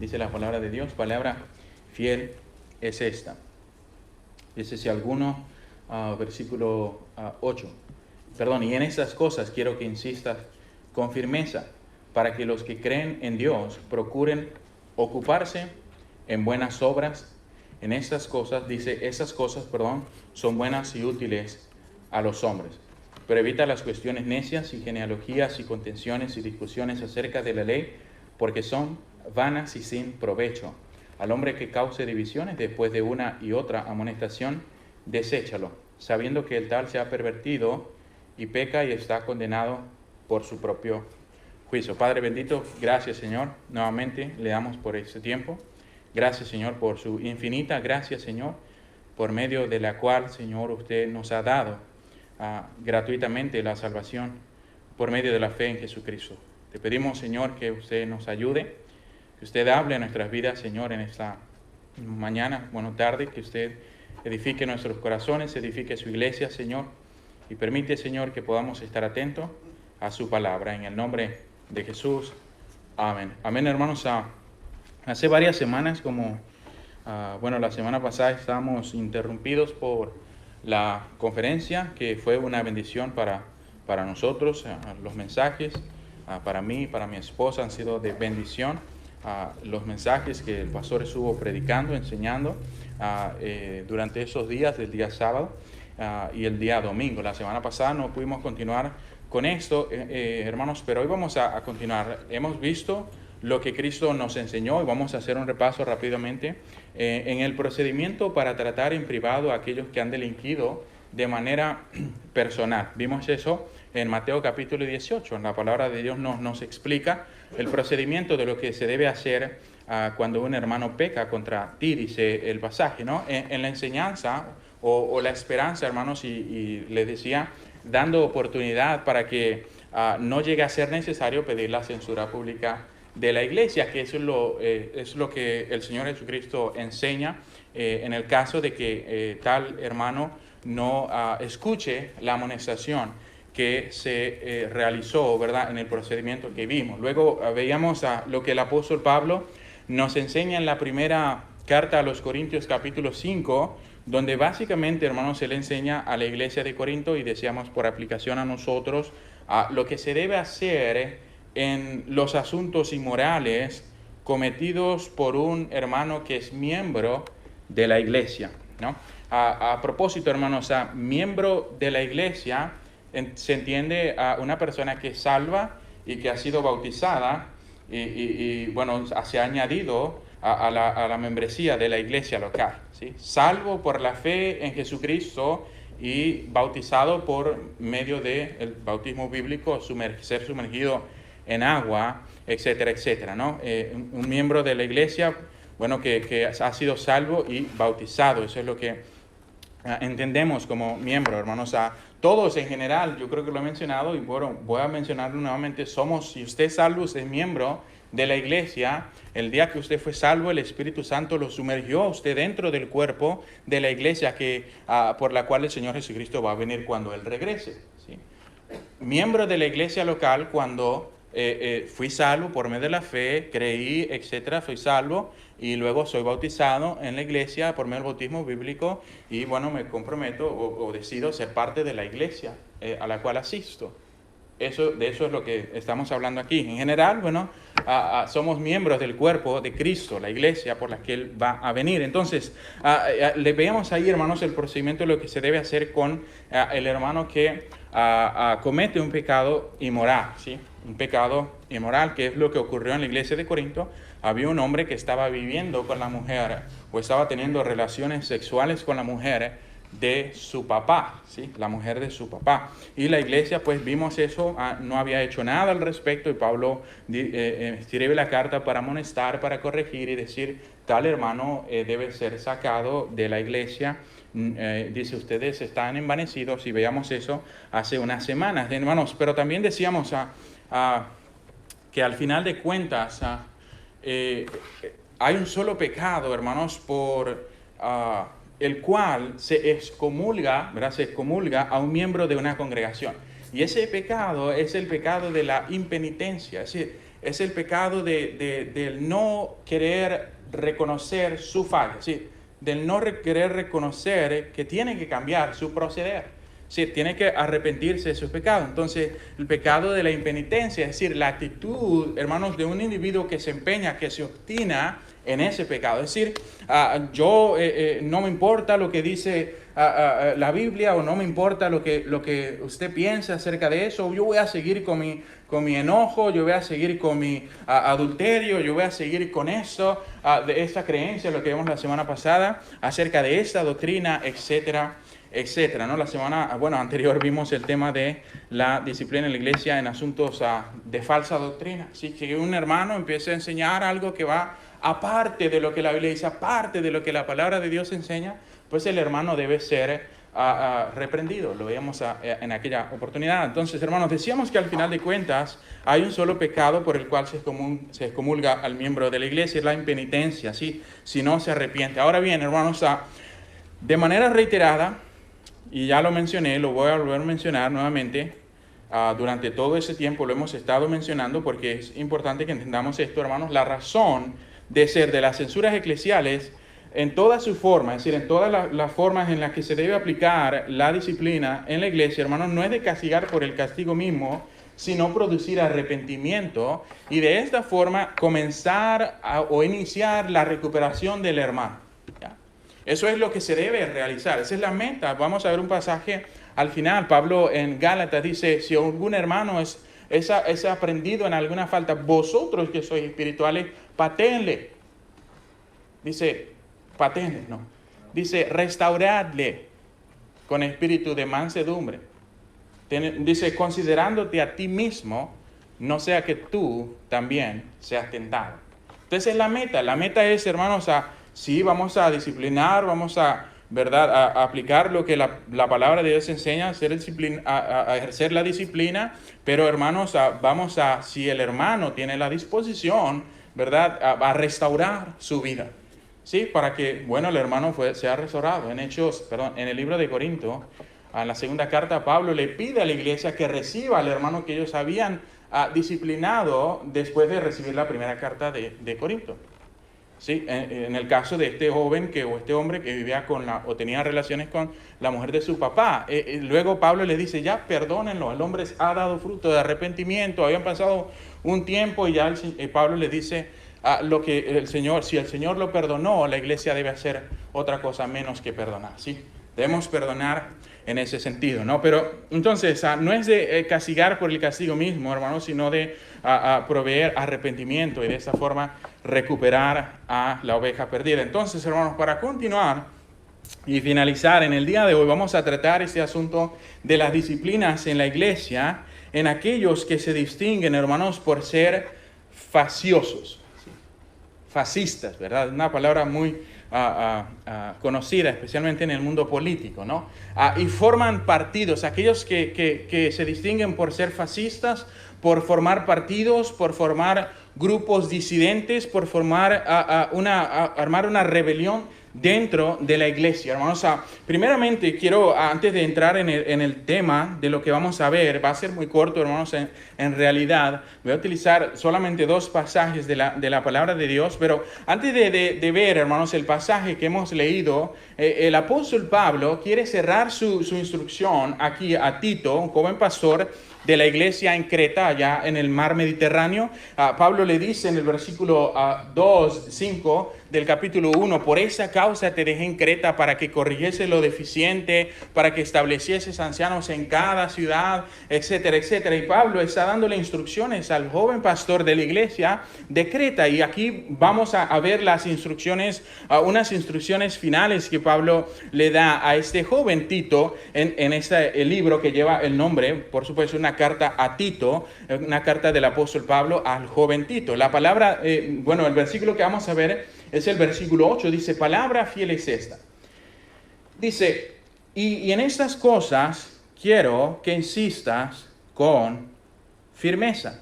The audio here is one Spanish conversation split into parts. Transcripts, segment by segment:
Dice la palabra de Dios, palabra fiel es esta. Dice, si alguno, versículo 8, y en estas cosas quiero que insistas con firmeza, para que los que creen en Dios procuren ocuparse en buenas obras. En estas cosas, dice, son buenas y útiles a los hombres. Pero evita las cuestiones necias y genealogías y contenciones y discusiones acerca de la ley, porque son vanas y sin provecho. Al hombre que cause divisiones después de una y otra amonestación, deséchalo, sabiendo que el tal se ha pervertido y peca y está condenado por su propio juicio. Padre bendito, gracias Señor, nuevamente le damos por este tiempo. Gracias Señor por su infinita gracia, Señor, por medio de la cual, Señor, usted nos ha dado gratuitamente la salvación por medio de la fe en Jesucristo. Te pedimos, Señor, que usted nos ayude, que usted hable en nuestras vidas, Señor, en esta mañana, tarde, que usted edifique nuestros corazones, edifique su iglesia, Señor, y permite, Señor, que podamos estar atentos a su palabra. En el nombre de Jesús. Amén. Amén, hermanos. Hace varias semanas, la semana pasada estábamos interrumpidos por la conferencia, que fue una bendición para nosotros. Los mensajes para mí, para mi esposa, han sido de bendición. Los mensajes que el pastor estuvo predicando, enseñando durante esos días, del día sábado y el día domingo. La semana pasada no pudimos continuar con esto, hermanos, pero hoy vamos a continuar. Hemos visto lo que Cristo nos enseñó y vamos a hacer un repaso rápidamente en el procedimiento para tratar en privado a aquellos que han delinquido de manera personal. Vimos eso en Mateo capítulo 18. La palabra de Dios nos explica el procedimiento de lo que se debe hacer cuando un hermano peca contra ti, dice el pasaje, ¿no? En la enseñanza o la esperanza, hermanos, y les decía, dando oportunidad para que no llegue a ser necesario pedir la censura pública de la iglesia, que eso es lo que el Señor Jesucristo enseña en el caso de que tal hermano no escuche la amonestación que se realizó, ¿verdad?, en el procedimiento que vimos. Luego veíamos lo que el apóstol Pablo nos enseña en la primera carta a los Corintios capítulo 5, donde básicamente, hermanos, él enseña a la iglesia de Corinto, y decíamos por aplicación a nosotros, lo que se debe hacer en los asuntos inmorales cometidos por un hermano que es miembro de la iglesia, ¿no? A propósito, hermanos, miembro de la iglesia se entiende a una persona que es salva y que ha sido bautizada y se ha añadido a la membresía de la iglesia local, ¿sí? Salvo por la fe en Jesucristo y bautizado por medio del bautismo bíblico, ser sumergido en agua, etcétera, etcétera, ¿no? Un miembro de la iglesia, que ha sido salvo y bautizado. Eso es lo que entendemos como miembro, hermanos. Todos en general, yo creo que lo he mencionado y voy a mencionarlo nuevamente, si usted es salvo, usted es miembro de la iglesia. El día que usted fue salvo, el Espíritu Santo lo sumergió a usted dentro del cuerpo de la iglesia por la cual el Señor Jesucristo va a venir cuando Él regrese, ¿sí? Miembro de la iglesia local cuando fui salvo por medio de la fe, creí, etcétera, fui salvo y luego soy bautizado en la iglesia por medio del bautismo bíblico y me comprometo o decido ser parte de la iglesia a la cual asisto. De eso es lo que estamos hablando aquí. En general, somos miembros del cuerpo de Cristo, la iglesia por la que Él va a venir. Entonces, le veamos ahí, hermanos, el procedimiento de lo que se debe hacer con el hermano que comete un pecado inmoral, ¿sí? Un pecado inmoral, que es lo que ocurrió en la iglesia de Corinto. Había un hombre que estaba viviendo con la mujer o estaba teniendo relaciones sexuales con la mujer de su papá, ¿sí? La mujer de su papá. Y la iglesia, pues vimos eso, no había hecho nada al respecto, y Pablo escribe la carta para amonestar, para corregir y decir, tal hermano debe ser sacado de la iglesia. Dice, ustedes están envanecidos, y veamos eso hace unas semanas, hermanos. Pero también decíamos que al final de cuentas hay un solo pecado, hermanos, por el cual se excomulga, ¿verdad? Se excomulga a un miembro de una congregación. Y ese pecado es el pecado de la impenitencia. Es decir, es el pecado del no querer reconocer su falla, ¿sí? Del no querer reconocer que tiene que cambiar su proceder. Sí, tiene que arrepentirse de sus pecados. Entonces, el pecado de la impenitencia, es decir, la actitud, hermanos, de un individuo que se empeña, que se obstina en ese pecado. Es decir, no me importa lo que dice la Biblia, o no me importa lo que usted piensa acerca de eso. Yo voy a seguir con mi enojo, yo voy a seguir con mi adulterio, yo voy a seguir con eso, de esta creencia, lo que vimos la semana pasada, acerca de esta doctrina, etcétera, etcétera, ¿no? La semana anterior vimos el tema de la disciplina en la iglesia en asuntos de falsa doctrina. Así que un hermano empieza a enseñar algo que va aparte de lo que la Biblia dice, aparte de lo que la palabra de Dios enseña, pues el hermano debe ser reprendido. Lo veíamos en aquella oportunidad. Entonces, hermanos, decíamos que al final de cuentas hay un solo pecado por el cual se excomulga al miembro de la iglesia, es la impenitencia, ¿sí? Si no se arrepiente. Ahora bien, hermanos, de manera reiterada, y ya lo mencioné, lo voy a volver a mencionar nuevamente, durante todo ese tiempo lo hemos estado mencionando porque es importante que entendamos esto, hermanos. La razón de ser de las censuras eclesiales en toda su forma, es decir, en todas las formas en las que se debe aplicar la disciplina en la iglesia, hermanos, no es de castigar por el castigo mismo, sino producir arrepentimiento y de esta forma comenzar o iniciar la recuperación del hermano. ¿Ya? Eso es lo que se debe realizar, esa es la meta. Vamos a ver un pasaje al final. Pablo en Gálatas dice, si algún hermano es aprendido en alguna falta, vosotros que sois espirituales, patéenle. Dice, patéenle, no. Dice, restauradle con espíritu de mansedumbre. Dice, considerándote a ti mismo, no sea que tú también seas tentado. Entonces es la meta. La meta es, hermanos, sí, vamos a disciplinar, vamos a aplicar lo que la palabra de Dios enseña, a ejercer la disciplina, pero hermanos, si el hermano tiene la disposición, a restaurar su vida, ¿sí? Para que, el hermano sea restaurado. En el libro de Corinto, en la segunda carta, Pablo le pide a la iglesia que reciba al hermano que ellos habían disciplinado después de recibir la primera carta de Corinto. Sí, en el caso de este joven o este hombre que vivía o tenía relaciones con la mujer de su papá, luego Pablo le dice, ya perdónenlo, el hombre ha dado fruto de arrepentimiento, habían pasado un tiempo y ya Pablo le dice si el Señor lo perdonó, la iglesia debe hacer otra cosa menos que perdonar, ¿sí? Debemos perdonar en ese sentido, ¿no? Pero entonces no es de castigar por el castigo mismo, hermanos, sino de proveer arrepentimiento y de esta forma recuperar a la oveja perdida. Entonces, hermanos, para continuar y finalizar en el día de hoy, vamos a tratar este asunto de las disciplinas en la iglesia, en aquellos que se distinguen, hermanos, por ser faciosos, ¿sí? Fascistas, ¿verdad? Una palabra muy conocida, especialmente en el mundo político, ¿no? Y forman partidos, aquellos que se distinguen por ser fascistas, por formar partidos, por formar grupos disidentes, por armar una rebelión dentro de la iglesia. Hermanos, primeramente quiero, antes de entrar en el tema de lo que vamos a ver, va a ser muy corto, hermanos, en realidad voy a utilizar solamente 2 pasajes de la palabra de Dios, pero antes de ver, hermanos, el pasaje que hemos leído, el apóstol Pablo quiere cerrar su instrucción aquí a Tito, un joven pastor de la iglesia en Creta, allá en el mar Mediterráneo. Pablo le dice en el versículo 2:5 del capítulo 1, por esa causa te dejé en Creta, para que corrigiese lo deficiente, para que establecieses ancianos en cada ciudad, etcétera, etcétera. Y Pablo está dándole instrucciones al joven pastor de la iglesia de Creta. Y aquí vamos a ver las instrucciones, unas instrucciones finales que Pablo le da a este joven Tito en el libro que lleva el nombre, por supuesto, una carta a Tito, una carta del apóstol Pablo al joven Tito. La palabra, el versículo que vamos a ver es el versículo 8, dice, palabra fiel es esta. Dice, y en estas cosas quiero que insistas con firmeza.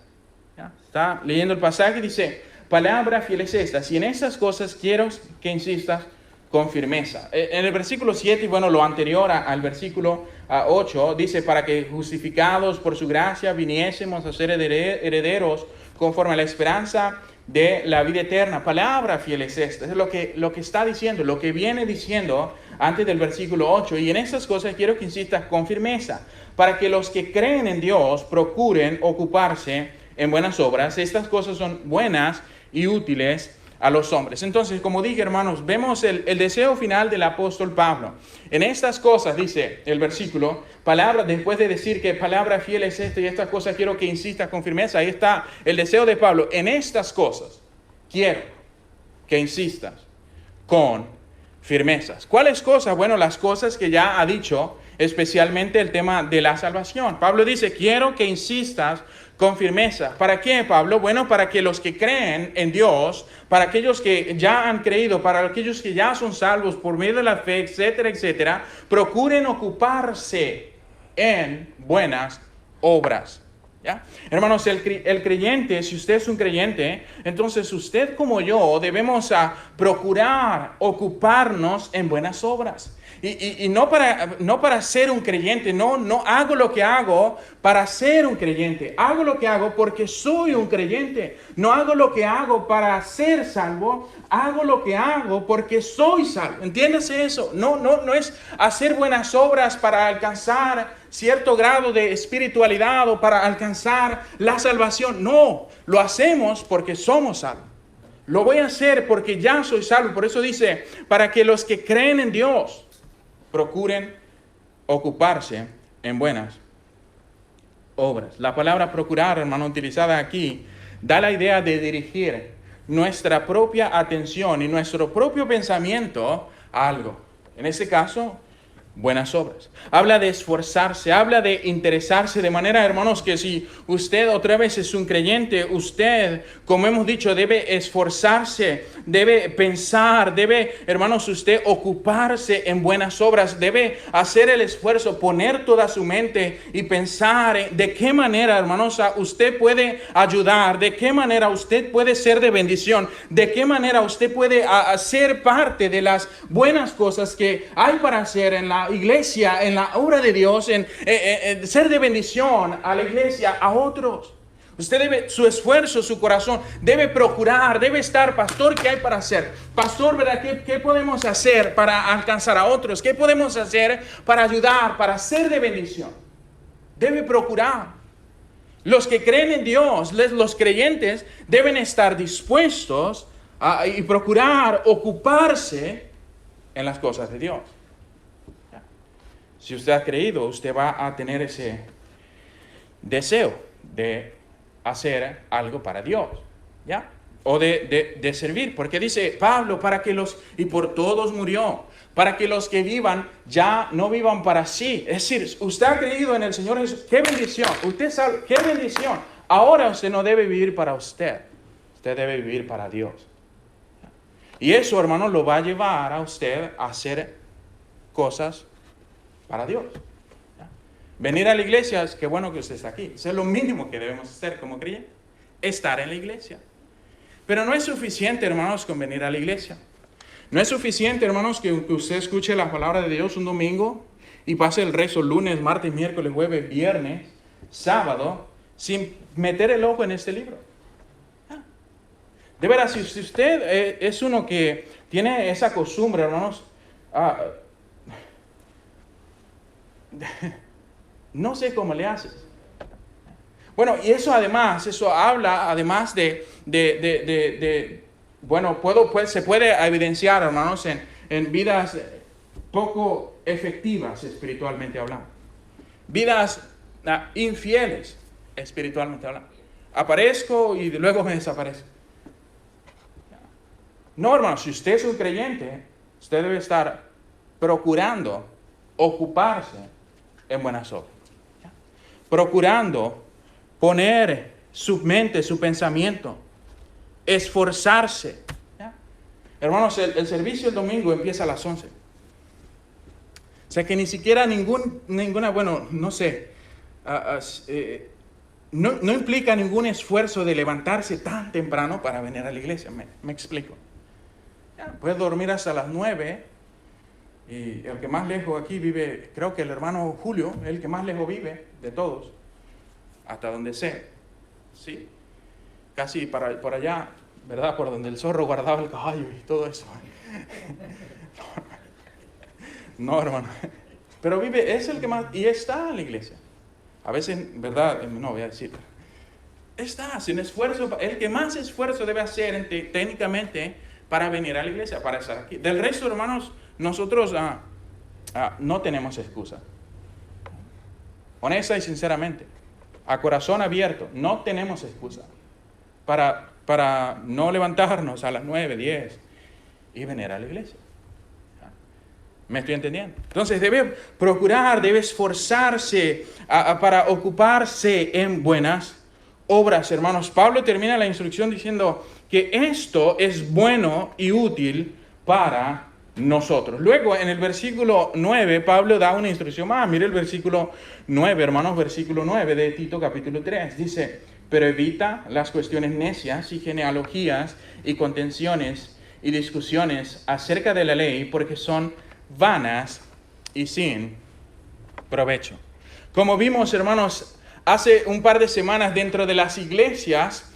¿Ya? Está leyendo el pasaje, dice, palabra fiel es esta. Y en estas cosas quiero que insistas con firmeza. En el versículo 7, y bueno, lo anterior al versículo 8, dice, para que justificados por su gracia viniésemos a ser herederos conforme a la esperanza de la vida eterna. Palabra fiel es esta. Es lo que está diciendo, lo que viene diciendo antes del versículo 8. Y en estas cosas quiero que insistas con firmeza, para que los que creen en Dios procuren ocuparse en buenas obras. Estas cosas son buenas y útiles a los hombres. Entonces, como dije, hermanos, vemos el deseo final del apóstol Pablo. En estas cosas, dice el versículo, palabra, después de decir que palabra fiel es esta y estas cosas quiero que insistas con firmeza, ahí está el deseo de Pablo. En estas cosas quiero que insistas con firmezas. ¿Cuáles cosas? Bueno, las cosas que ya ha dicho, especialmente el tema de la salvación. Pablo dice, quiero que insistas con firmeza. ¿Para qué, Pablo? Bueno, para que los que creen en Dios, para aquellos que ya han creído, para aquellos que ya son salvos por medio de la fe, etcétera, etcétera, procuren ocuparse en buenas obras. ¿Ya? Hermanos, el creyente, si usted es un creyente, entonces usted como yo debemos procurar ocuparnos en buenas obras. Y no para ser un creyente, no hago lo que hago para ser un creyente. Hago lo que hago porque soy un creyente. No hago lo que hago para ser salvo, hago lo que hago porque soy salvo. ¿Entiéndase eso? No es hacer buenas obras para alcanzar cierto grado de espiritualidad o para alcanzar la salvación. No, lo hacemos porque somos salvos. Lo voy a hacer porque ya soy salvo. Por eso dice, para que los que creen en Dios procuren ocuparse en buenas obras. La palabra procurar, hermano, utilizada aquí, da la idea de dirigir nuestra propia atención y nuestro propio pensamiento a algo. En este caso, buenas obras. Habla de esforzarse, habla de interesarse, de manera, hermanos, que si usted otra vez es un creyente, usted, como hemos dicho, debe esforzarse, debe pensar, debe, hermanos, usted ocuparse en buenas obras, debe hacer el esfuerzo, poner toda su mente y pensar en de qué manera, hermanos, usted puede ayudar, de qué manera usted puede ser de bendición, de qué manera usted puede hacer parte de las buenas cosas que hay para hacer en la iglesia, en la obra de Dios, en ser de bendición a la iglesia, a otros. Usted debe, su esfuerzo, su corazón, debe procurar, debe estar, pastor, ¿qué hay para hacer? Pastor, ¿verdad? ¿Qué podemos hacer para alcanzar a otros? ¿Qué podemos hacer para ayudar, para ser de bendición? Debe procurar. Los que creen en Dios, los creyentes, deben estar dispuestos y procurar ocuparse en las cosas de Dios. Si usted ha creído, usted va a tener ese deseo de hacer algo para Dios, ¿ya? O de servir, porque dice Pablo, para que y por todos murió, para que los que vivan ya no vivan para sí. Es decir, usted ha creído en el Señor Jesús, qué bendición, usted sabe, qué bendición. Ahora usted no debe vivir para usted debe vivir para Dios. Y eso, hermano, lo va a llevar a usted a hacer cosas para Dios. ¿Ya? Venir a la iglesia, qué bueno que usted está aquí. Eso es lo mínimo que debemos hacer como creyentes, estar en la iglesia. Pero no es suficiente, hermanos, con venir a la iglesia. No es suficiente, hermanos, que usted escuche la palabra de Dios un domingo y pase el resto lunes, martes, miércoles, jueves, viernes, sábado, sin meter el ojo en este libro. ¿Ya? De veras, si usted es uno que tiene esa costumbre, hermanos, no sé cómo le haces. Bueno, y eso habla además bueno, se puede evidenciar, hermanos, en vidas poco efectivas espiritualmente hablando. Vidas infieles espiritualmente hablando. Aparezco y luego me desaparezco. No, hermanos, si usted es un creyente, usted debe estar procurando ocuparse en buenas obras. ¿Ya? Procurando poner su mente, su pensamiento, esforzarse. ¿Ya? Hermanos, el servicio el domingo empieza a las 11. O sea que ni siquiera ninguna, bueno, no sé, no implica ningún esfuerzo de levantarse tan temprano para venir a la iglesia. Me explico. Puedes dormir hasta las 9. Y el que más lejos aquí vive, creo que el hermano Julio, el que más lejos vive de todos, hasta donde sé. Sí, casi por allá, ¿verdad? Por donde el zorro guardaba el caballo y todo eso. No, hermano. Pero vive, es el que más, y está en la iglesia. A veces, ¿verdad? No voy a decir. Está sin esfuerzo, el que más esfuerzo debe hacer técnicamente para venir a la iglesia, para estar aquí. Del resto, hermanos, nosotros no tenemos excusa. Honesta y sinceramente, a corazón abierto, no tenemos excusa para no levantarnos a las 9, 10 y venir a la iglesia. ¿Me estoy entendiendo? Entonces debe procurar, debe esforzarse para ocuparse en buenas obras, hermanos. Pablo termina la instrucción diciendo que esto es bueno y útil para nosotros. Luego, en el versículo 9, Pablo da una instrucción más. Mire el versículo 9, hermanos, versículo 9 de Tito capítulo 3. Dice, pero evita las cuestiones necias y genealogías y contenciones y discusiones acerca de la ley, porque son vanas y sin provecho. Como vimos, hermanos, hace un par de semanas dentro de las iglesias,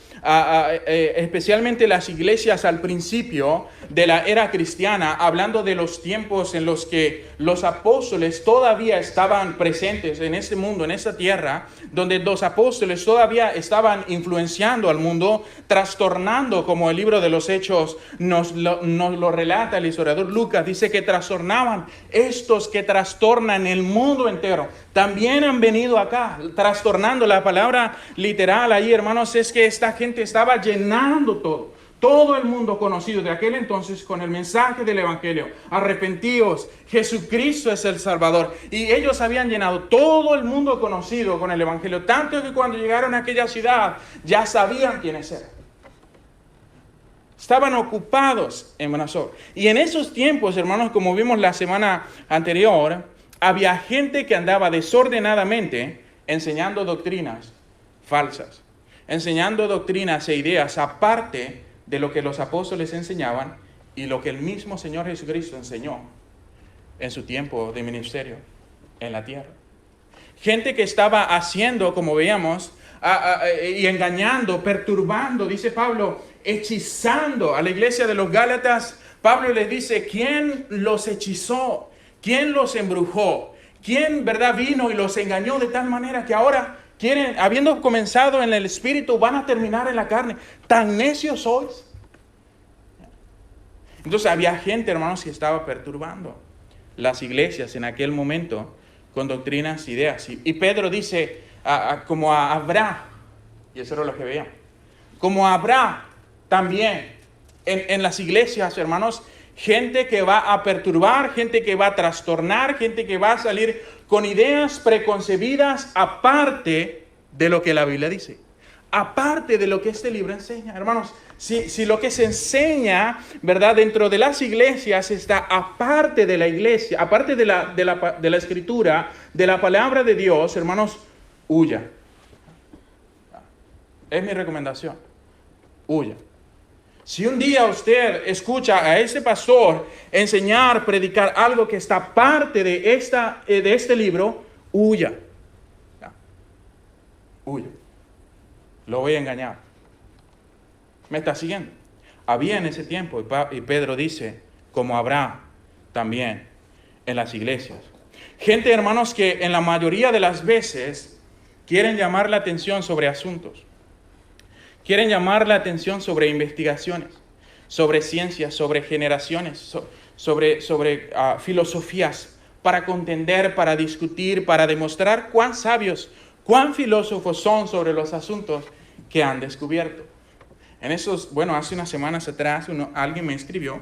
especialmente las iglesias al principio de la era cristiana, hablando de los tiempos en los que los apóstoles todavía estaban presentes en este mundo, en esta tierra, donde los apóstoles todavía estaban influenciando al mundo, trastornando, como el libro de los Hechos nos lo relata el historiador Lucas, dice que trastornaban. Estos que trastornan el mundo entero también han venido acá, trastornando. La palabra literal ahí, hermanos, es que esta gente estaba llenando todo el mundo conocido de aquel entonces con el mensaje del Evangelio. Arrepentíos, Jesucristo es el Salvador. Y ellos habían llenado todo el mundo conocido con el Evangelio, tanto que cuando llegaron a aquella ciudad ya sabían quiénes eran. Estaban ocupados en buenas obras. Y en esos tiempos, hermanos, como vimos la semana anterior, había gente que andaba desordenadamente enseñando doctrinas falsas, enseñando doctrinas e ideas aparte de lo que los apóstoles enseñaban y lo que el mismo Señor Jesucristo enseñó en su tiempo de ministerio en la tierra. Gente que estaba haciendo, como veíamos, y engañando, perturbando, dice Pablo, hechizando a la iglesia de los Gálatas. Pablo les dice, ¿quién los hechizó? ¿Quién los embrujó? ¿Quién, verdad, vino y los engañó de tal manera que ahora quieren, habiendo comenzado en el espíritu, van a terminar en la carne? ¿Tan necios sois? Entonces había gente, hermanos, que estaba perturbando las iglesias en aquel momento con doctrinas, ideas. Y Pedro dice, como habrá, y eso era lo que veían, como habrá también en las iglesias, hermanos, gente que va a perturbar, gente que va a trastornar, gente que va a salir con ideas preconcebidas aparte de lo que la Biblia dice, aparte de lo que este libro enseña. Hermanos, si lo que se enseña, ¿verdad?, dentro de las iglesias está aparte de la iglesia, aparte de la escritura, de la palabra de Dios, hermanos, huya. Es mi recomendación. Huya. Si un día usted escucha a ese pastor enseñar, predicar algo que está aparte de este libro, huya. Huya. Lo voy a engañar. ¿Me está siguiendo? Había en ese tiempo, y Pedro dice, como habrá también en las iglesias. Gente, hermanos, que en la mayoría de las veces quieren llamar la atención sobre asuntos. Quieren llamar la atención sobre investigaciones, sobre ciencias, sobre generaciones, sobre filosofías, para contender, para discutir, para demostrar cuán sabios, cuán filósofos son sobre los asuntos que han descubierto. Hace unas semanas atrás alguien me escribió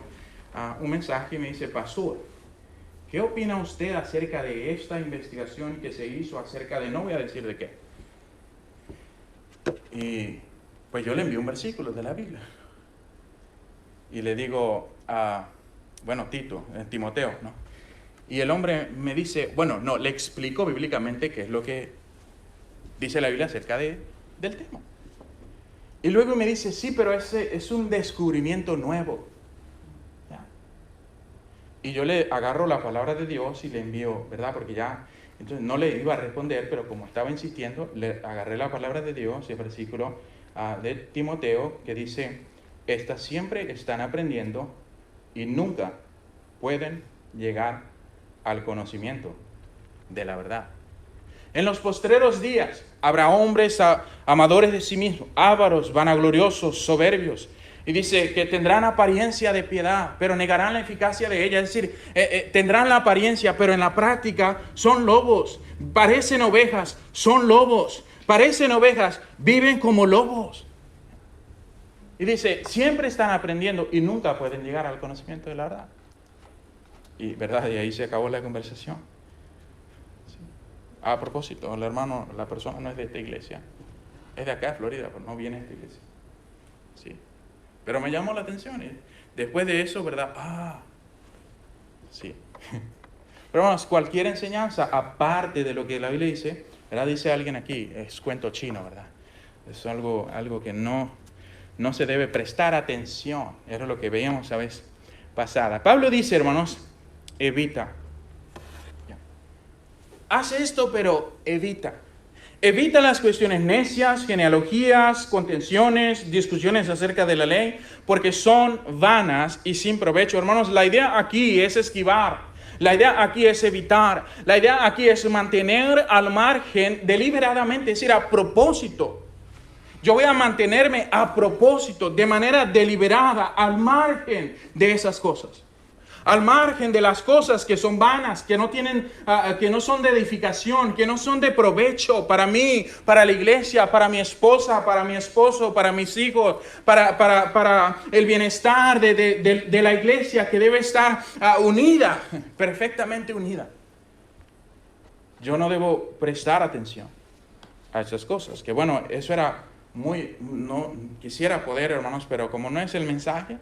un mensaje y me dice, pastor, ¿qué opina usted acerca de esta investigación que se hizo acerca de, no voy a decir de qué? Y pues yo le envío un versículo de la Biblia. Y le digo, Timoteo, ¿no? Y el hombre me dice, le explico bíblicamente qué es lo que dice la Biblia acerca del tema. Y luego me dice, sí, pero ese es un descubrimiento nuevo. ¿Ya? y yo le agarro la palabra de Dios y le envío, ¿verdad? Porque ya, entonces no le iba a responder, pero como estaba insistiendo, le agarré la palabra de Dios, el versículo de Timoteo, que dice, estas siempre están aprendiendo y nunca pueden llegar al conocimiento de la verdad. En los postreros días habrá hombres amadores de sí mismos, ávaros, vanagloriosos, soberbios. Y dice que tendrán apariencia de piedad, pero negarán la eficacia de ella. Es decir, tendrán la apariencia, pero en la práctica son lobos. Parecen ovejas, son lobos. Parecen ovejas, viven como lobos. Y dice, siempre están aprendiendo y nunca pueden llegar al conocimiento de la verdad. Y verdad, y ahí se acabó la conversación. Sí. A propósito, el hermano, la persona no es de esta iglesia. Es de acá de Florida, pero no viene de esta iglesia. Sí. Pero me llamó la atención. Y después de eso, ¿verdad? Sí. Pero vamos, cualquier enseñanza, aparte de lo que la Biblia dice, ¿verdad? Dice alguien aquí, es cuento chino, ¿verdad? Es algo que no se debe prestar atención. Era lo que veíamos la vez pasada. Pablo dice, hermanos, evita. Haz esto, pero evita. Evita las cuestiones necias, genealogías, contenciones, discusiones acerca de la ley, porque son vanas y sin provecho. Hermanos, la idea aquí es esquivar. La idea aquí es evitar. La idea aquí es mantener al margen deliberadamente, es decir, a propósito. Yo voy a mantenerme a propósito, de manera deliberada, al margen de esas cosas. Al margen de las cosas que son vanas, que no tienen, que no son de edificación, que no son de provecho para mí, para la iglesia, para mi esposa, para mi esposo, para mis hijos, para el bienestar de la iglesia que debe estar unida, perfectamente unida. Yo no debo prestar atención a esas cosas. Que bueno, eso era no quisiera poder, hermanos, pero como no es el mensaje,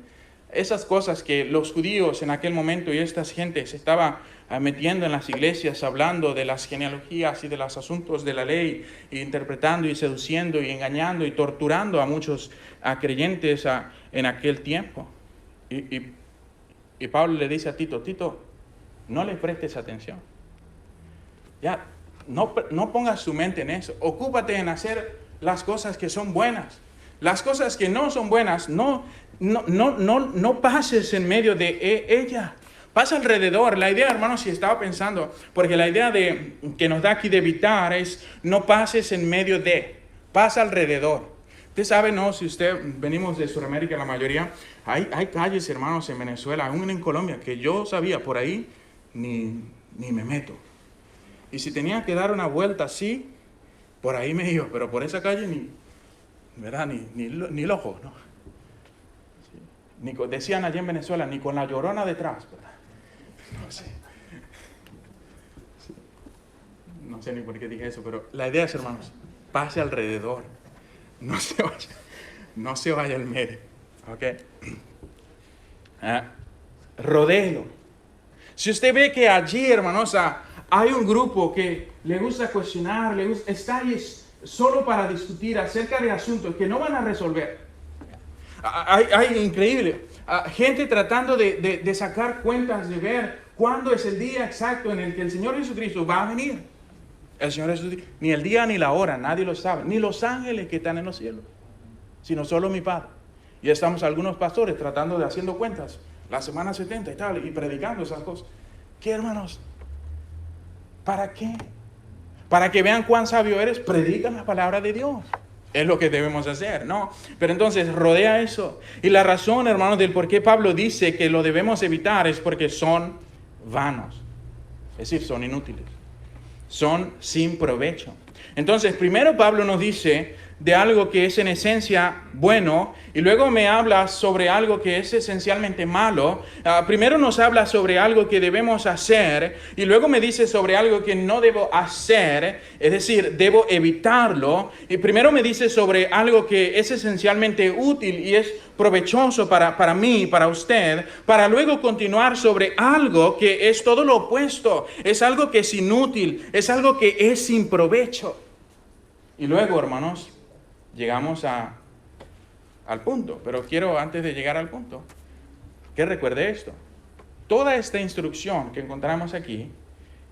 esas cosas que los judíos en aquel momento y estas gentes se estaban metiendo en las iglesias, hablando de las genealogías y de los asuntos de la ley, e interpretando y seduciendo y engañando y torturando a muchos creyentes en aquel tiempo. Y Pablo le dice a Tito, no le prestes atención. Ya, no pongas tu mente en eso. Ocúpate en hacer las cosas que son buenas. Las cosas que no son buenas, no pases en medio de ella. Pasa alrededor. La idea, hermanos, si estaba pensando, porque la idea que nos da aquí de evitar es no pases en medio de, pasa alrededor. Usted sabe, ¿no? Si venimos de Sudamérica, la mayoría, hay calles, hermanos, en Venezuela, aún en Colombia, que yo sabía, por ahí ni me meto. Y si tenía que dar una vuelta así, por ahí me iba, pero por esa calle ¿verdad? Ni el ojo, ¿no? Sí. Decían allí en Venezuela, ni con la llorona detrás, ¿verdad? No sé. Sí. No sé ni por qué dije eso, pero la idea es, hermanos, pase alrededor. No se vaya al medio. ¿Ok? Rodeo. Si usted ve que allí, hermanos, hay un grupo que le gusta cuestionar, está ahí solo para discutir acerca de asuntos que no van a resolver. Hay increíble. Gente tratando de sacar cuentas, de ver cuándo es el día exacto en el que el Señor Jesucristo va a venir. El Señor Jesucristo, ni el día ni la hora, nadie lo sabe. Ni los ángeles que están en los cielos, sino solo mi Padre. Y estamos algunos pastores haciendo cuentas, la semana 70 y tal, y predicando esas cosas. ¿Qué, hermanos? ¿Para qué? Para que vean cuán sabio eres, predican la palabra de Dios. Es lo que debemos hacer, ¿no? Pero entonces rodea eso. Y la razón, hermanos, del por qué Pablo dice que lo debemos evitar es porque son vanos. Es decir, son inútiles. Son sin provecho. Entonces, primero Pablo nos dice de algo que es en esencia bueno, y luego me habla sobre algo que es esencialmente malo. Primero nos habla sobre algo que debemos hacer, y luego me dice sobre algo que no debo hacer, es decir, debo evitarlo. Y primero me dice sobre algo que es esencialmente útil y es provechoso para mí, para usted, para luego continuar sobre algo que es todo lo opuesto, es algo que es inútil, es algo que es sin provecho. Y luego, hermanos, llegamos al punto, pero quiero antes de llegar al punto, que recuerde esto, toda esta instrucción que encontramos aquí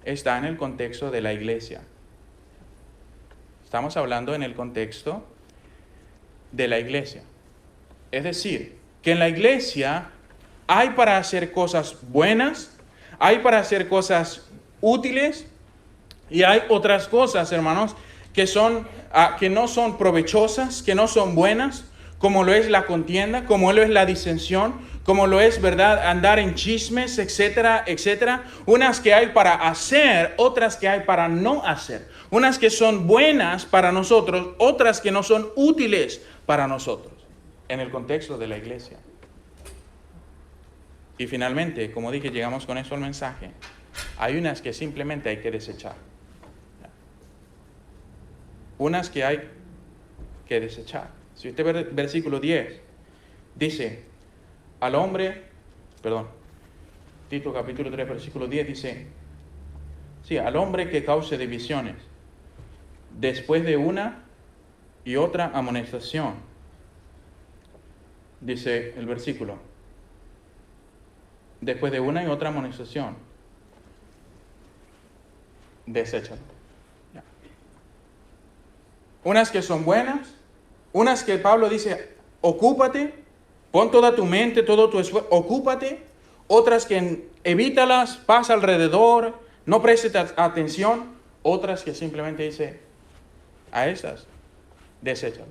está en el contexto de la iglesia. Estamos hablando en el contexto de la iglesia. Es decir, que en la iglesia hay para hacer cosas buenas, hay para hacer cosas útiles, y hay otras cosas, hermanos, que no son provechosas, que no son buenas, como lo es la contienda, como lo es la disensión, como lo es, ¿verdad?, andar en chismes, etcétera, etcétera. Unas que hay para hacer, otras que hay para no hacer. Unas que son buenas para nosotros, otras que no son útiles para nosotros, en el contexto de la iglesia. Y finalmente, como dije, llegamos con eso al mensaje. Hay unas que simplemente hay que desechar. Unas que hay que desechar. Si usted ve el versículo 10, dice, Tito capítulo 3, versículo 10 dice, sí, al hombre que cause divisiones, después de una y otra amonestación, dice el versículo, después de una y otra amonestación, deséchalo. Unas que son buenas, unas que Pablo dice, ocúpate, pon toda tu mente, todo tu esfuerzo, ocúpate. Otras que evítalas, pasa alrededor, no prestes atención. Otras que simplemente dice, a esas, deséchalas.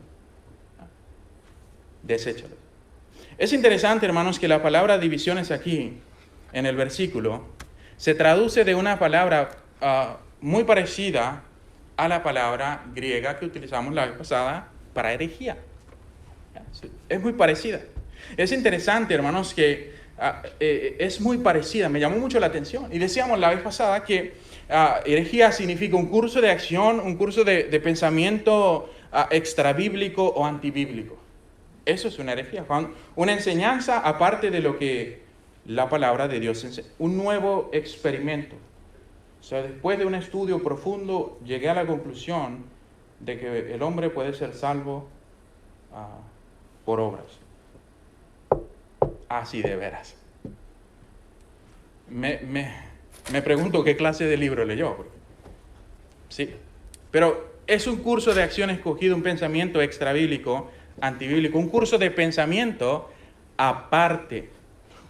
Deséchalas. Es interesante, hermanos, que la palabra divisiones aquí, en el versículo, se traduce de una palabra muy parecida a la palabra griega que utilizamos la vez pasada para herejía. Es muy parecida. Es interesante, hermanos, que es muy parecida. Me llamó mucho la atención. Y decíamos la vez pasada que herejía significa un curso de acción, un curso de pensamiento extrabíblico o antibíblico. Eso es una herejía. Una enseñanza aparte de lo que la palabra de Dios enseña. Un nuevo experimento. O sea, después de un estudio profundo, llegué a la conclusión de que el hombre puede ser salvo por obras. Así de veras. Me pregunto qué clase de libro leyó. Sí, pero es un curso de acción escogido, un pensamiento extrabíblico, antibíblico, un curso de pensamiento aparte,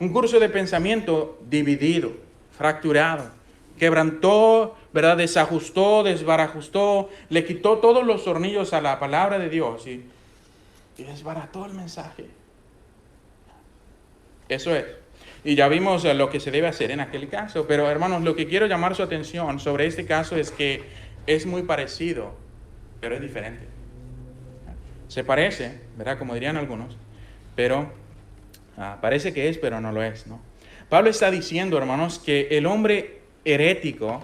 un curso de pensamiento dividido, fracturado. Quebrantó, ¿verdad?, desajustó, desbarajustó, le quitó todos los tornillos a la palabra de Dios y desbarató el mensaje. Eso es. Y ya vimos lo que se debe hacer en aquel caso. Pero, hermanos, lo que quiero llamar su atención sobre este caso es que es muy parecido, pero es diferente. Se parece, ¿verdad?, como dirían algunos, pero parece que es, pero no lo es, ¿no? Pablo está diciendo, hermanos, que el hombre herético,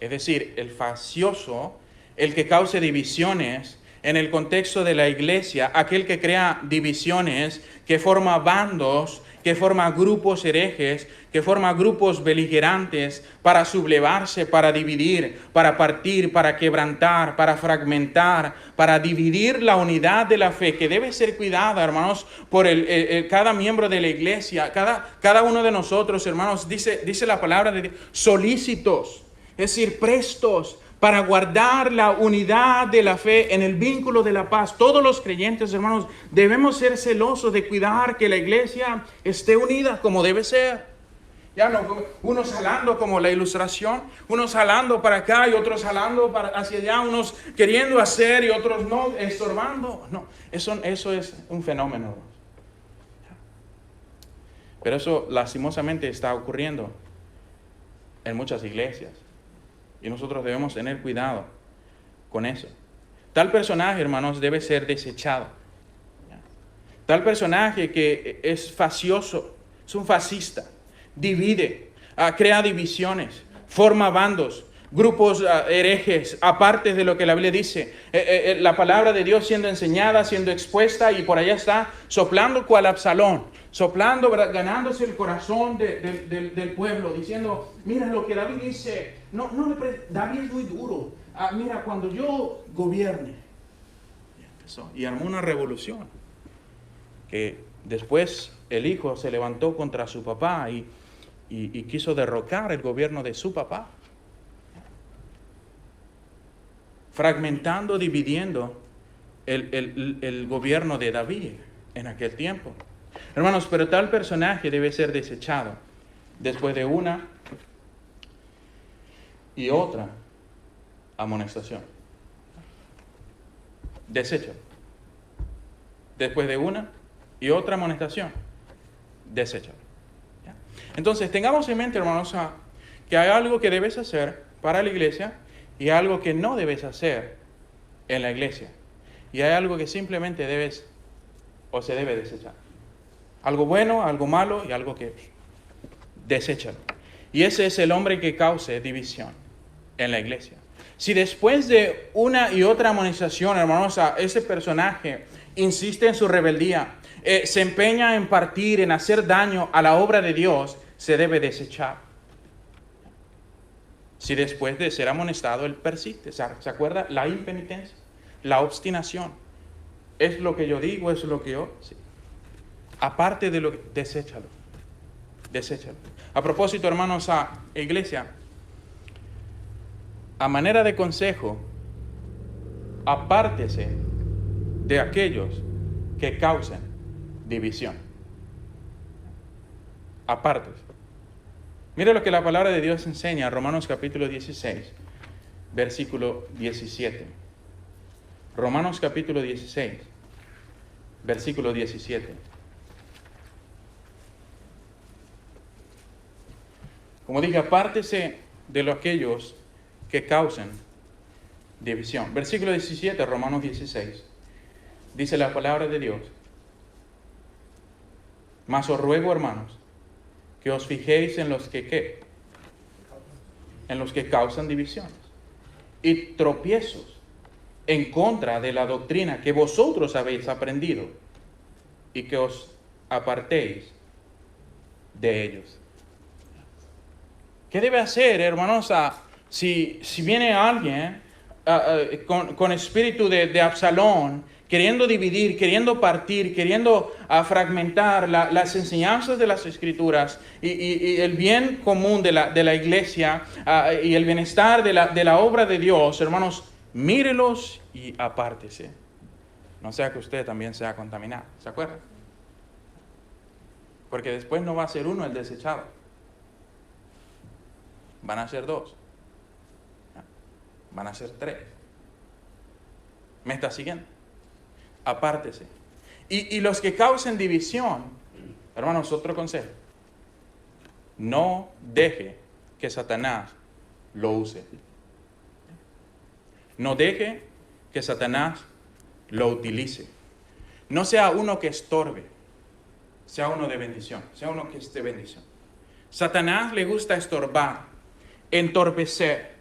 es decir, el faccioso, el que cause divisiones en el contexto de la iglesia, aquel que crea divisiones, que forma bandos, que forma grupos herejes, que forma grupos beligerantes para sublevarse, para dividir, para partir, para quebrantar, para fragmentar, para dividir la unidad de la fe, que debe ser cuidada, hermanos, por cada miembro de la iglesia, cada uno de nosotros, hermanos, dice la palabra de Dios, solícitos, es decir, prestos, para guardar la unidad de la fe en el vínculo de la paz. Todos los creyentes, hermanos, debemos ser celosos de cuidar que la iglesia esté unida como debe ser. Ya no, unos jalando como la ilustración, unos jalando para acá y otros jalando hacia allá, unos queriendo hacer y otros no, estorbando. No, eso es un fenómeno. Pero eso lastimosamente está ocurriendo en muchas iglesias. Y nosotros debemos tener cuidado con eso. Tal personaje, hermanos, debe ser desechado. Tal personaje que es faccioso, es un fascista, divide, crea divisiones, forma bandos, grupos herejes, aparte de lo que la Biblia dice. La palabra de Dios siendo enseñada, siendo expuesta, y por allá está soplando cual Absalón. Soplando, ¿verdad?, ganándose el corazón del pueblo, diciendo, mira lo que David dice, David es muy duro, mira, cuando yo gobierne. Y empezó, y armó una revolución, que después el hijo se levantó contra su papá, y quiso derrocar el gobierno de su papá, fragmentando, dividiendo el gobierno de David en aquel tiempo. Hermanos, pero tal personaje debe ser desechado después de una y otra amonestación. Deséchalo. Después de una y otra amonestación, deséchalo. ¿Ya? Entonces, tengamos en mente, hermanos, que hay algo que debes hacer para la iglesia y algo que no debes hacer en la iglesia. Y hay algo que simplemente debes o se debe desechar. Algo bueno, algo malo y algo que deséchalo. Y ese es el hombre que cause división en la iglesia. Si después de una y otra amonestación, hermanos, a ese personaje insiste en su rebeldía, se empeña en partir, en hacer daño a la obra de Dios, se debe desechar. Si después de ser amonestado él persiste, ¿se acuerda? La impenitencia, la obstinación. Es lo que yo digo, es lo que yo... Sí. Aparte de lo que... Deséchalo. Deséchalo. A propósito, hermanos, a iglesia, a manera de consejo, apártese de aquellos que causen división. Apártese. Mire lo que la palabra de Dios enseña, Romanos capítulo 16, versículo 17. Romanos capítulo 16, versículo 17. Como dije, apártese de aquellos que causen división. Versículo 17, Romanos 16. Dice la palabra de Dios: mas os ruego, hermanos, que os fijéis en los que ¿qué? En los que causan divisiones y tropiezos en contra de la doctrina que vosotros habéis aprendido, y que os apartéis de ellos. ¿Qué debe hacer, hermanos, si viene alguien con espíritu de Absalón, queriendo dividir, queriendo partir, queriendo fragmentar las enseñanzas de las Escrituras y el bien común de la iglesia y el bienestar de la obra de Dios? Hermanos, mírelos y apártese. No sea que usted también sea contaminado. ¿Se acuerdan? Porque después no va a ser uno el desechado. Van a ser dos. Van a ser tres. ¿Me está siguiendo? Apártese. Y los que causen división, hermanos, otro consejo: no deje que Satanás lo use. No deje que Satanás lo utilice. No sea uno que estorbe, sea uno de bendición, sea uno que es de bendición. Satanás le gusta estorbar, entorpecer,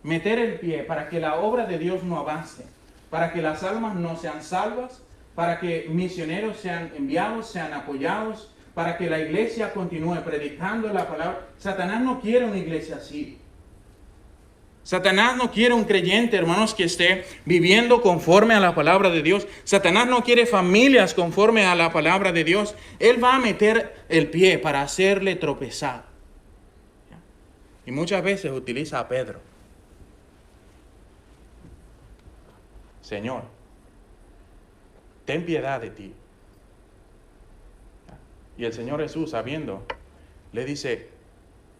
meter el pie para que la obra de Dios no avance, para que las almas no sean salvas, para que misioneros sean enviados, sean apoyados, para que la iglesia continúe predicando la palabra. Satanás no quiere una iglesia así. Satanás no quiere un creyente, hermanos, que esté viviendo conforme a la palabra de Dios. Satanás no quiere familias conforme a la palabra de Dios. Él va a meter el pie para hacerle tropezar. Y muchas veces utiliza a Pedro. Señor, ten piedad de ti. Y el Señor Jesús, sabiendo, le dice: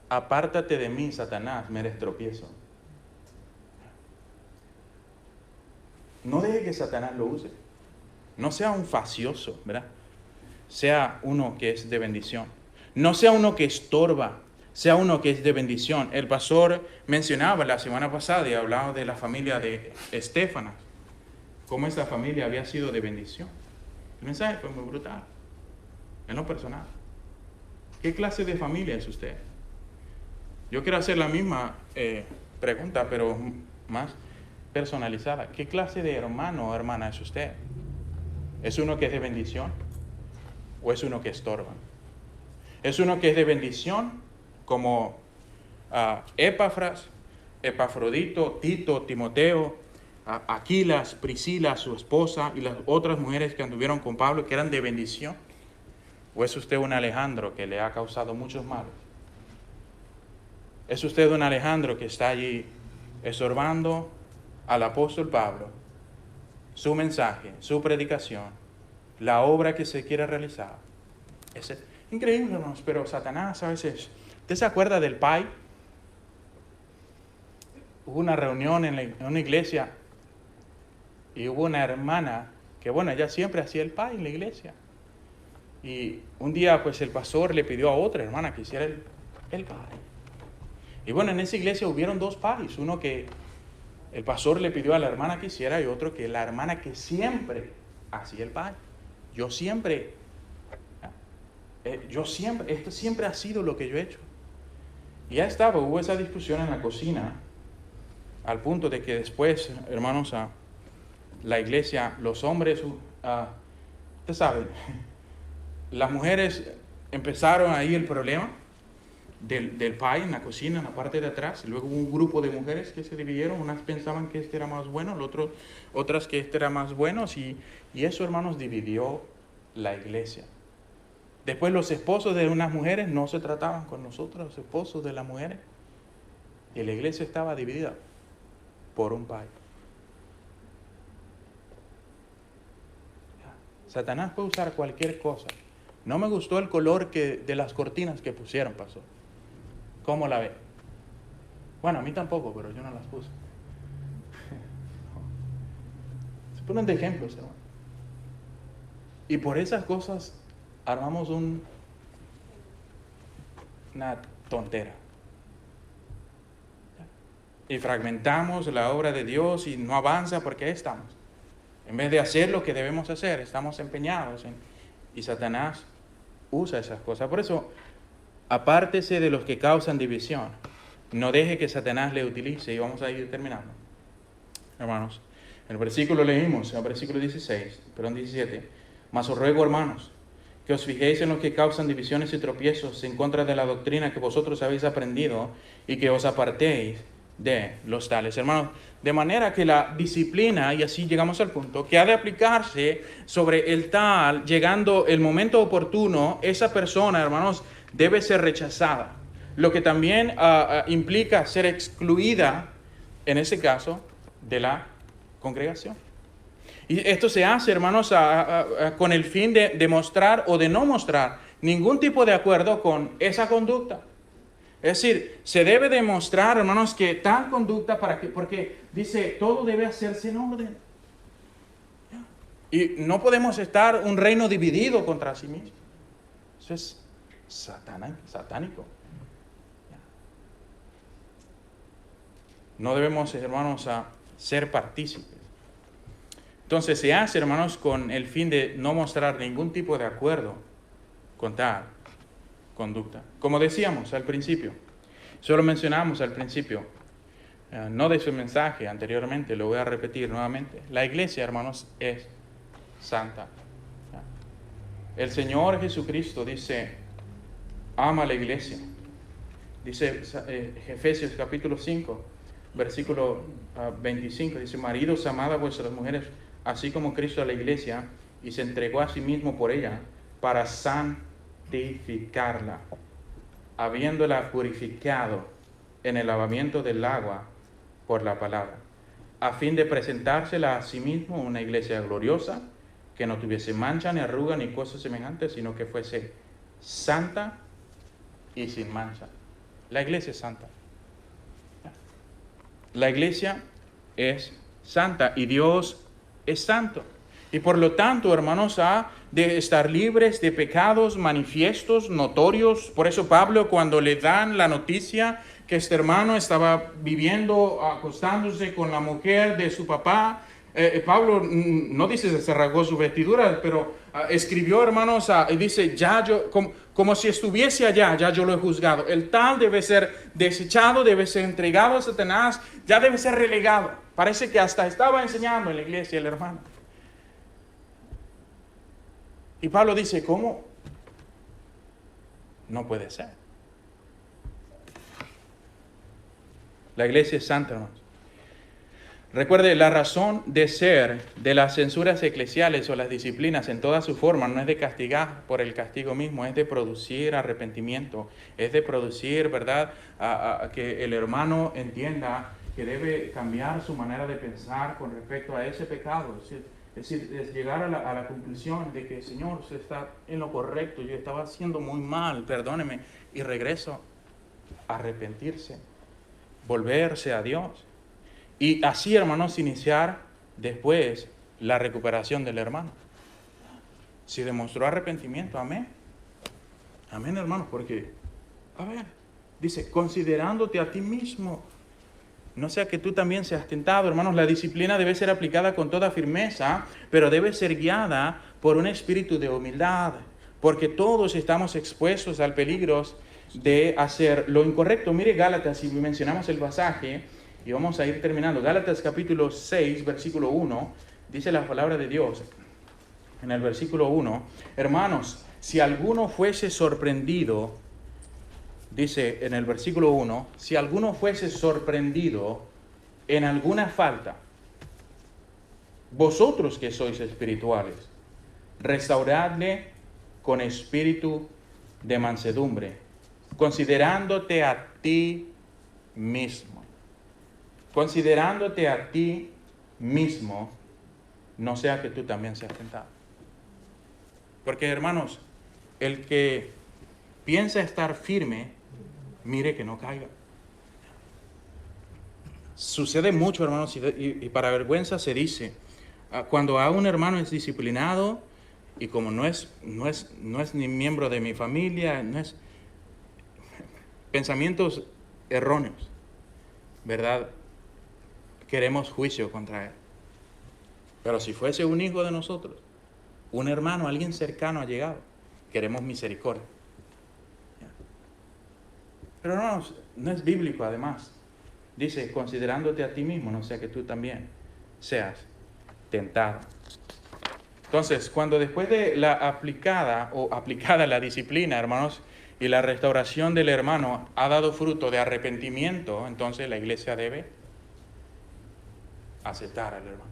apártate de mí, Satanás, me eres tropiezo. No deje que Satanás lo use. No sea un facioso, ¿verdad? Sea uno que es de bendición. No sea uno que estorba, sea uno que es de bendición. El pastor mencionaba la semana pasada y hablaba de la familia de Estéfanas, cómo esta familia había sido de bendición. El mensaje fue muy brutal, en lo personal. ¿Qué clase de familia es usted? Yo quiero hacer la misma pregunta, pero más personalizada. ¿Qué clase de hermano o hermana es usted? ¿Es uno que es de bendición o es uno que estorba? ¿Es uno que es de bendición como Epafras, Epafrodito, Tito, Timoteo, Aquilas, Priscila, su esposa, y las otras mujeres que anduvieron con Pablo, que eran de bendición? ¿O es usted un Alejandro que le ha causado muchos males? Es usted don Alejandro que está allí estorbando al apóstol Pablo, su mensaje, su predicación, la obra que se quiere realizar. Es increíble, hermanos, pero Satanás a veces... ¿Usted se acuerda del pie? Hubo una reunión en una iglesia y hubo una hermana que, bueno, ella siempre hacía el pie en la iglesia. Y un día, pues, el pastor le pidió a otra hermana que hiciera el pie. Y bueno, en esa iglesia hubieron dos pies. Uno que el pastor le pidió a la hermana que hiciera y otro que la hermana que siempre hacía el pie. Esto siempre ha sido lo que yo he hecho. Y ya hubo esa discusión en la cocina, al punto de que después, hermanos, la iglesia, los hombres, ustedes saben, las mujeres empezaron ahí el problema del pie en la cocina, en la parte de atrás, y luego hubo un grupo de mujeres que se dividieron, unas pensaban que este era más bueno, otras que este era más bueno, y eso, hermanos, dividió la iglesia. Después los esposos de unas mujeres no se trataban con nosotros, los esposos de las mujeres, y la iglesia estaba dividida por un pie. Satanás puede usar cualquier cosa. No me gustó el color de las cortinas que pusieron, pastor. ¿Cómo la ve? Bueno, a mí tampoco, pero yo no las puse. Se ponen de ejemplos, hermano. Y por esas cosas armamos una tontera. Y fragmentamos la obra de Dios y no avanza porque ahí estamos. En vez de hacer lo que debemos hacer, estamos empeñados y Satanás usa esas cosas. Por eso, apártese de los que causan división. No deje que Satanás le utilice, y vamos a ir terminando. Hermanos, el versículo leímos, el versículo 17. Mas os ruego, hermanos, que os fijéis en los que causan divisiones y tropiezos en contra de la doctrina que vosotros habéis aprendido y que os apartéis de los tales. Hermanos, de manera que la disciplina, y así llegamos al punto, que ha de aplicarse sobre el tal, llegando el momento oportuno, esa persona, hermanos, debe ser rechazada. Lo que también implica ser excluida, en ese caso, de la congregación. Y esto se hace, hermanos, con el fin de demostrar o de no mostrar ningún tipo de acuerdo con esa conducta. Es decir, se debe demostrar, hermanos, que tal conducta, porque dice, todo debe hacerse en orden. Y no podemos estar un reino dividido contra sí mismo. Eso es satánico. No debemos, hermanos, ser partícipes. Entonces se hace, hermanos, con el fin de no mostrar ningún tipo de acuerdo con tal conducta. Como decíamos al principio, solo mencionamos al principio, no de su mensaje anteriormente, lo voy a repetir nuevamente. La iglesia, hermanos, es santa. El Señor Jesucristo dice, ama a la iglesia. Dice Efesios capítulo 5, versículo 25, dice, maridos, amad a vuestras mujeres, así como Cristo a la iglesia, y se entregó a sí mismo por ella, para santificarla, habiéndola purificado en el lavamiento del agua por la palabra, a fin de presentársela a sí mismo una iglesia gloriosa, que no tuviese mancha, ni arruga, ni cosas semejantes, sino que fuese santa y sin mancha. La iglesia es santa. La iglesia es santa y Dios es santo. Y por lo tanto, hermanos, ha de estar libres de pecados manifiestos, notorios. Por eso Pablo, cuando le dan la noticia que este hermano estaba viviendo, acostándose con la mujer de su papá, Pablo no dice se rasgó su vestidura, pero escribió, hermanos, y dice, ya yo, como si estuviese allá, ya yo lo he juzgado. El tal debe ser desechado, debe ser entregado a Satanás, ya debe ser relegado. Parece que hasta estaba enseñando en la iglesia el hermano. Y Pablo dice, ¿cómo? No puede ser. La iglesia es santa, hermanos. Recuerde, la razón de ser de las censuras eclesiales o las disciplinas en toda su forma no es de castigar por el castigo mismo, es de producir arrepentimiento, es de producir, ¿verdad?, a que el hermano entienda que debe cambiar su manera de pensar con respecto a ese pecado. Es decir, es llegar a la conclusión de que, Señor, usted está en lo correcto, yo estaba haciendo muy mal, perdóneme, y regreso a arrepentirse, volverse a Dios. Y así, hermanos, iniciar después la recuperación del hermano. Si demostró arrepentimiento, amén. Amén, hermanos, porque, a ver, dice, considerándote a ti mismo, no sea que tú también seas tentado. Hermanos, la disciplina debe ser aplicada con toda firmeza, pero debe ser guiada por un espíritu de humildad, porque todos estamos expuestos al peligro de hacer lo incorrecto. Mire Gálatas, si mencionamos el pasaje, y vamos a ir terminando. Gálatas capítulo 6, versículo 1, dice la palabra de Dios, en el versículo 1, hermanos, si alguno fuese sorprendido, dice en el versículo 1, si alguno fuese sorprendido en alguna falta, vosotros que sois espirituales, restauradle con espíritu de mansedumbre, considerándote a ti mismo. Considerándote a ti mismo, no sea que tú también seas tentado. Porque, hermanos, el que piensa estar firme, mire que no caiga. Sucede mucho, hermanos, y para vergüenza se dice, cuando a un hermano es disciplinado, y como no es ni miembro de mi familia, no es pensamientos erróneos, ¿verdad? Queremos juicio contra él. Pero si fuese un hijo de nosotros, un hermano, alguien cercano ha llegado, queremos misericordia. Pero no es bíblico además. Dice, considerándote a ti mismo, no sea que tú también seas tentado. Entonces, cuando después de la aplicada la disciplina, hermanos, y la restauración del hermano ha dado fruto de arrepentimiento, entonces la iglesia debe aceptar al hermano.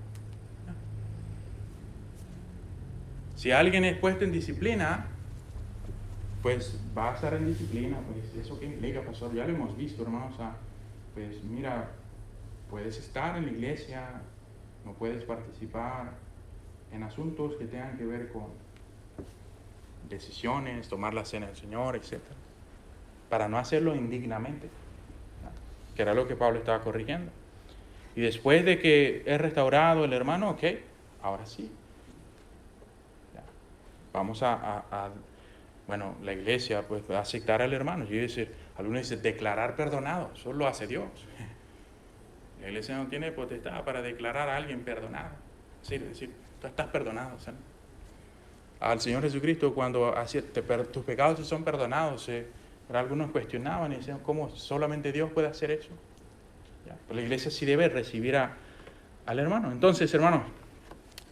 Si alguien es puesto en disciplina, pues va a estar en disciplina. Pues eso que implica, pastor, ya lo hemos visto, hermanos. Pues mira, puedes estar en la iglesia, no puedes participar en asuntos que tengan que ver con decisiones, tomar la cena del Señor, etc. Para no hacerlo indignamente, que era lo que Pablo estaba corrigiendo. Y después de que es restaurado el hermano, ok, ahora sí. Vamos bueno, la iglesia pues va a aceptar al hermano. Yo decir, algunos dicen declarar perdonado, eso lo hace Dios. La iglesia no tiene potestad para declarar a alguien perdonado. Es decir, tú estás perdonado, ¿sí? Al Señor Jesucristo, cuando tus pecados son perdonados, pero algunos cuestionaban y decían, ¿cómo solamente Dios puede hacer eso? Pues la iglesia sí debe recibir al hermano. Entonces, hermano,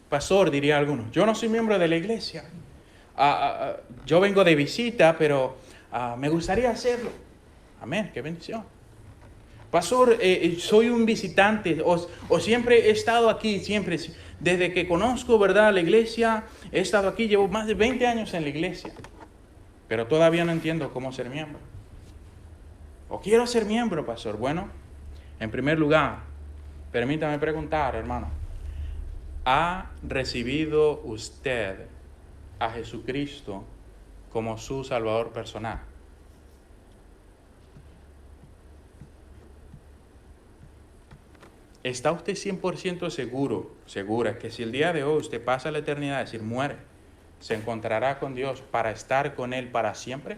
pastor, diría algunos, yo no soy miembro de la iglesia. Yo vengo de visita, pero me gustaría hacerlo. Amén, qué bendición. Pastor, soy un visitante, o siempre he estado aquí, siempre, desde que conozco, ¿verdad?, la iglesia, he estado aquí, llevo más de 20 años en la iglesia, pero todavía no entiendo cómo ser miembro. O quiero ser miembro, pastor. Bueno, en primer lugar, permítame preguntar, hermano, ¿ha recibido usted a Jesucristo como su Salvador personal? ¿Está usted 100% segura que si el día de hoy usted pasa la eternidad, es decir, muere, se encontrará con Dios para estar con Él para siempre?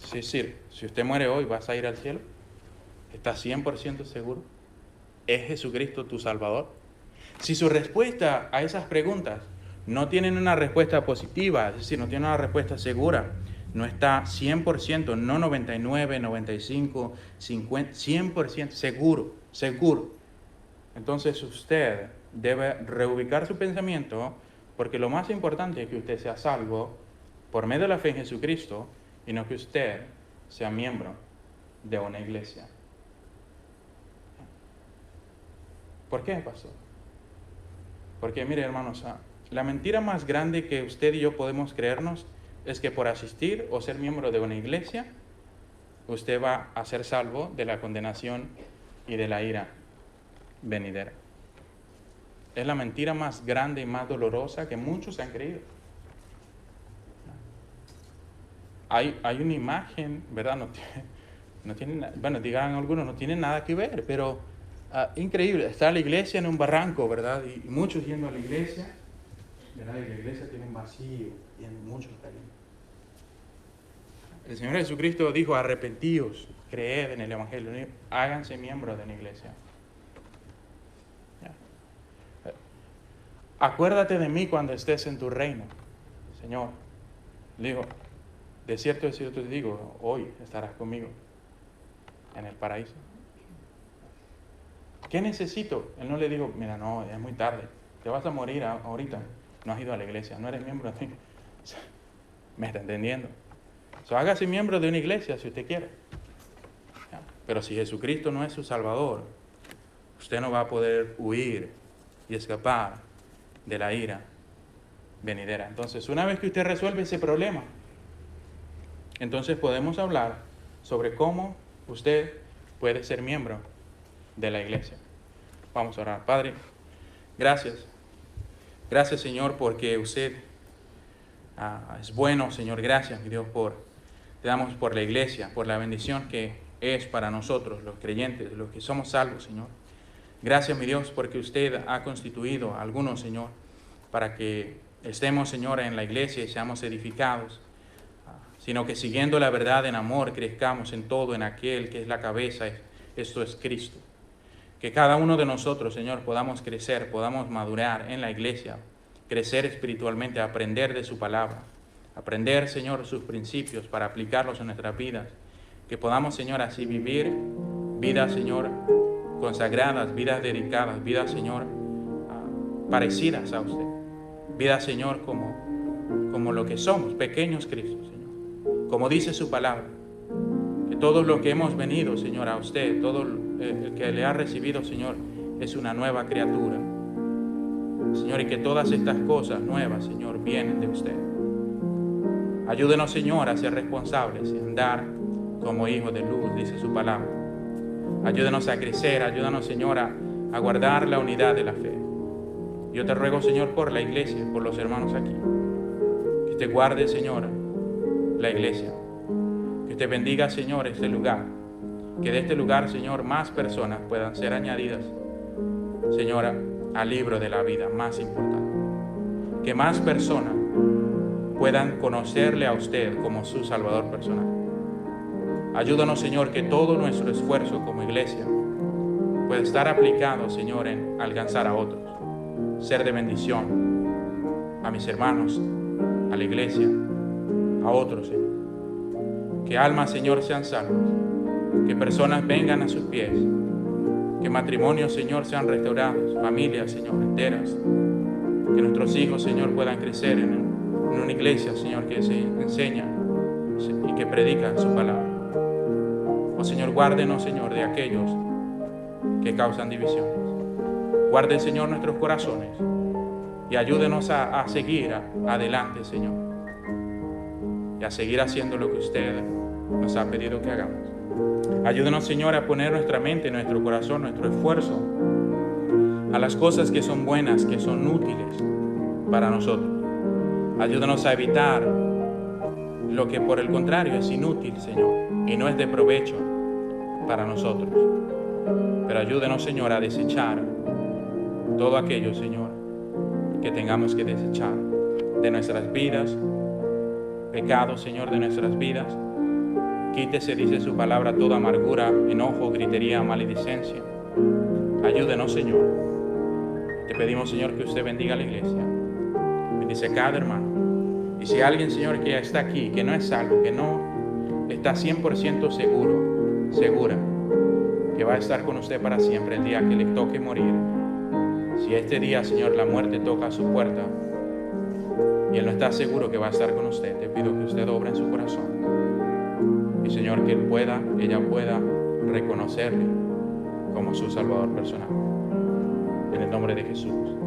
Es decir, si usted muere hoy, ¿vas a ir al cielo? ¿Estás 100% seguro? ¿Es Jesucristo tu Salvador? Si su respuesta a esas preguntas no tienen una respuesta positiva, es decir, no tienen una respuesta segura, no está 100%, no 99, 95, 50, 100% seguro. Entonces usted debe reubicar su pensamiento, porque lo más importante es que usted sea salvo por medio de la fe en Jesucristo y no que usted sea miembro de una iglesia. ¿Por qué, pastor? Porque mire, hermanos, la mentira más grande que usted y yo podemos creernos es que por asistir o ser miembro de una iglesia, usted va a ser salvo de la condenación y de la ira venidera. Es la mentira más grande y más dolorosa que muchos han creído. Hay una imagen, ¿verdad? No tiene, bueno, digan algunos, no tiene nada que ver, pero increíble. Está la iglesia en un barranco, ¿verdad? Y muchos yendo a la iglesia, ¿verdad? Y la iglesia tiene un vacío y hay muchos cayendo. El Señor Jesucristo dijo: arrepentíos, creed en el Evangelio, háganse miembros de la iglesia. Acuérdate de mí cuando estés en tu reino, Señor. Digo, de cierto te digo, hoy estarás conmigo en el paraíso. ¿Qué necesito? Él no le dijo: mira, no, es muy tarde, te vas a morir ahorita, no has ido a la iglesia, no eres miembro de mí. ¿Me está entendiendo? Hágase miembro de una iglesia si usted quiere. Pero si Jesucristo no es su Salvador, usted no va a poder huir y escapar de la ira venidera. Entonces, una vez que usted resuelve ese problema, entonces podemos hablar sobre cómo usted puede ser miembro de la iglesia. Vamos a orar. Padre, gracias. Gracias, Señor, porque usted es bueno, Señor. Gracias, mi Dios, te damos por la iglesia, por la bendición que es para nosotros, los creyentes, los que somos salvos, Señor. Gracias, mi Dios, porque usted ha constituido a algunos, Señor, para que estemos, Señor, en la iglesia y seamos edificados, sino que siguiendo la verdad en amor, crezcamos en todo en aquel que es la cabeza, esto es Cristo. Que cada uno de nosotros, Señor, podamos crecer, podamos madurar en la iglesia, crecer espiritualmente, aprender de su palabra, aprender, Señor, sus principios para aplicarlos en nuestras vidas. Que podamos, Señor, así vivir vidas, Señor, consagradas, vidas dedicadas, vidas, Señor, parecidas a usted. Vidas, Señor, como lo que somos, pequeños Cristos, Señor. Como dice su palabra, que todos los que hemos venido, Señor, a usted, todo el que le ha recibido, Señor, es una nueva criatura. Señor, y que todas estas cosas nuevas, Señor, vienen de usted. Ayúdenos, Señor, a ser responsables y andar como hijos de luz, dice su palabra. Ayúdenos a crecer, ayúdanos, Señor, a guardar la unidad de la fe. Yo te ruego, Señor, por la iglesia, por los hermanos aquí. Que usted guarde, Señor, la iglesia. Que usted bendiga, Señor, este lugar. Que de este lugar, Señor, más personas puedan ser añadidas, Señora, al libro de la vida más importante. Que más personas puedan conocerle a usted como su Salvador personal. Ayúdanos, Señor, que todo nuestro esfuerzo como iglesia pueda estar aplicado, Señor, en alcanzar a otros, ser de bendición a mis hermanos, a la iglesia, a otros, Señor. Que almas, Señor, sean salvas, que personas vengan a sus pies, que matrimonios, Señor, sean restaurados, familias, Señor, enteras, que nuestros hijos, Señor, puedan crecer en una iglesia, Señor, que se enseña y que predica su palabra. Oh, Señor, guárdenos, Señor, de aquellos que causan divisiones. Guarde, Señor, nuestros corazones y ayúdenos a seguir adelante, Señor, y a seguir haciendo lo que usted nos ha pedido que hagamos. Ayúdenos, Señor, a poner nuestra mente, nuestro corazón, nuestro esfuerzo a las cosas que son buenas, que son útiles para nosotros. Ayúdanos a evitar lo que por el contrario es inútil, Señor, y no es de provecho para nosotros. Pero ayúdenos, Señor, a desechar todo aquello, Señor, que tengamos que desechar de nuestras vidas, pecados, Señor, de nuestras vidas. Quítese, dice su palabra, toda amargura, enojo, gritería, maledicencia. Ayúdenos, Señor. Te pedimos, Señor, que usted bendiga a la iglesia. Bendice a cada hermano. Y si alguien, Señor, que ya está aquí, que no es salvo, que no está 100% segura, que va a estar con usted para siempre el día que le toque morir. Si este día, Señor, la muerte toca a su puerta y él no está seguro que va a estar con usted, te pido que usted obre en su corazón. Y, Señor, que ella pueda reconocerle como su Salvador personal. En el nombre de Jesús.